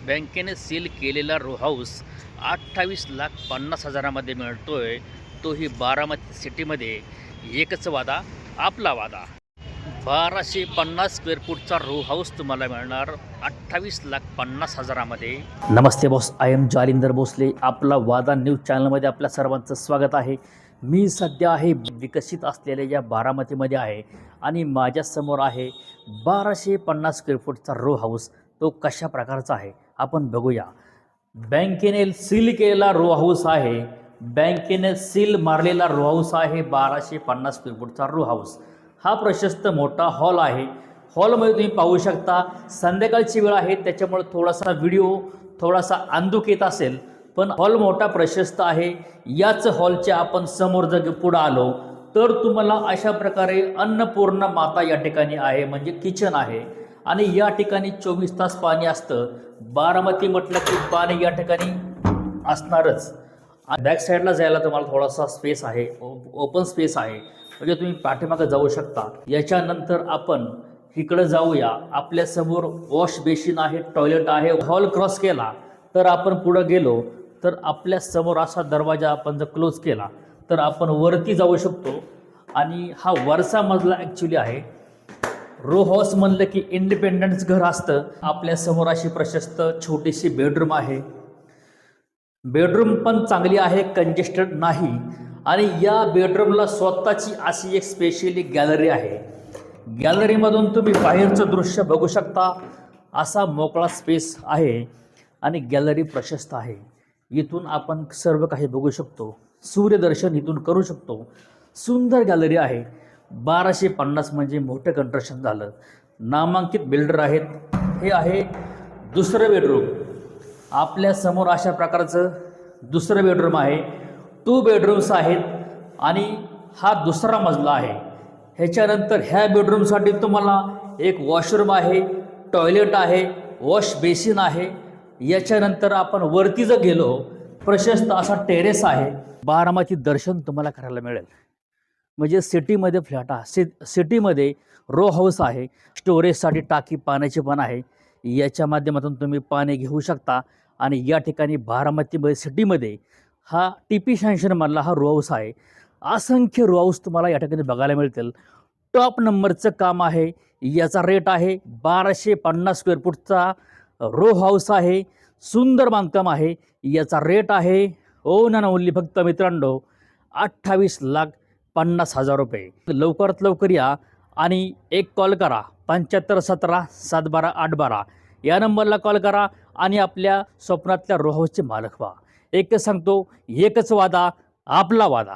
बँकेने सील केलेला row house 28,50,000मध्ये मिळतोय, तोही बारामती सिटीमध्ये. एकच वादा, आपला वादा. 1250 स्क्वेअर फूटचा रो हाऊस तुम्हाला मिळणार 28,50,000मध्ये. नमस्ते boss, I am Jalindar Bhosale. आपला वादा न्यूज चॅनलमध्ये आपल्या सर्वांचं स्वागत आहे. मी सध्या आहे विकसित असलेल्या या बारामतीमध्ये आहे आणि माझ्यासमोर आहे 1250 स्क्वेअर फूटचा रो हाऊस. तो कशा प्रकारचा आहे आपण बघूया. बँकेने सील केलेला रो हाऊस आहे. बँकेने सील मारलेला रो हाऊस आहे. 1250 स्क्वेअर फूटचा रो हाऊस. हा प्रशस्त मोठा हॉल आहे. हॉलमध्ये तुम्ही पाहू शकता, संध्याकाळची वेळ आहे त्याच्यामुळे थोडासा व्हिडिओ थोडासा अंधुक येत असेल, पण हॉल मोठा प्रशस्त आहे. याच हॉलच्या आपण समोर जर पुढे आलो तर तुम्हाला अशा प्रकारे अन्नपूर्णा माता या ठिकाणी आहे, म्हणजे किचन आहे. आणि या ठिकाणी 24 तास पाणी असतं. बारामती म्हटलं की पाणी या ठिकाणी असणारच. बॅक साईडला जायला तुम्हाला थोडासा स्पेस आहे, ओपन स्पेस आहे, म्हणजे तुम्ही पाठीमागे जाऊ शकता. याच्यानंतर आपण इकडं जाऊया. आपल्यासमोर वॉश बेसिन आहे, टॉयलेट आहे. हॉल क्रॉस केला तर आपण पुढं गेलो तर आपल्यासमोर असा दरवाजा आपण जर क्लोज केला तर आपण वरती जाऊ शकतो. आणि हा वरचा मजला ॲक्च्युली आहे. रो हाऊस म्हणलं की इंडिपेंडन्स घर असतं. आपल्यासमोर अशी प्रशस्त छोटीशी बेडरूम आहे. बेडरूम पण चांगली आहे, कंजेस्टेड नाही. आणि या बेडरूमला स्वतःची अशी एक स्पेशली गॅलरी आहे. गॅलरीमधून तुम्ही बाहेरचं दृश्य बघू शकता. असा मोकळा स्पेस आहे आणि गॅलरी प्रशस्त आहे. इथून आपण सर्व काही बघू शकतो. सूर्यदर्शन इथून करू शकतो. सुंदर गॅलरी आहे. 1250 म्हणजे मोठं कंस्ट्रक्शन झालं. नामांकित बिल्डर आहेत. हे आहे दुसरं बेडरूम. आपल्यासमोर अशा प्रकारचं दुसरं बेडरूम आहे. 2 बेडरूम्स आहेत आणि हा दुसरा मजला आहे. ह्याच्यानंतर ह्या बेडरूमसाठी तुम्हाला एक वॉशरूम आहे, टॉयलेट आहे, वॉश बेसिन आहे. याच्यानंतर आपण वरती जर गेलो, प्रशस्त असा टेरेस आहे. बारामती दर्शन तुम्हाला करायला मिळेल. म्हणजे सिटीमध्ये फ्लॅट आहे, सिटीमध्ये रो हाऊस आहे. स्टोरेजसाठी टाकी पाण्याची पण आहे. याच्या माध्यमातून तुम्ही पाणी घेऊ शकता. आणि या ठिकाणी बारामतीमध्ये सिटीमध्ये हा टीपी सँक्शनमधला हा रो हाऊस आहे. असंख्य रो हाऊस तुम्हाला या ठिकाणी बघायला मिळतील. टॉप नंबरचं काम आहे. याचा रेट आहे 1250 स्क्वेअर फूटचा रो हाऊस आहे. सुंदर बांधकाम आहे. याचा रेट आहे ओन अँड ओनली फक्त मित्रांनो 28,50,000 रुपये. लवकरात लवकर या आणि एक कॉल करा. 7517 712 812 या नंबरला कॉल करा आणि आपल्या स्वप्नातल्या रो हाऊसचे मालक व्हा. एकच सांगतो, एकच वादा, आपला वादा.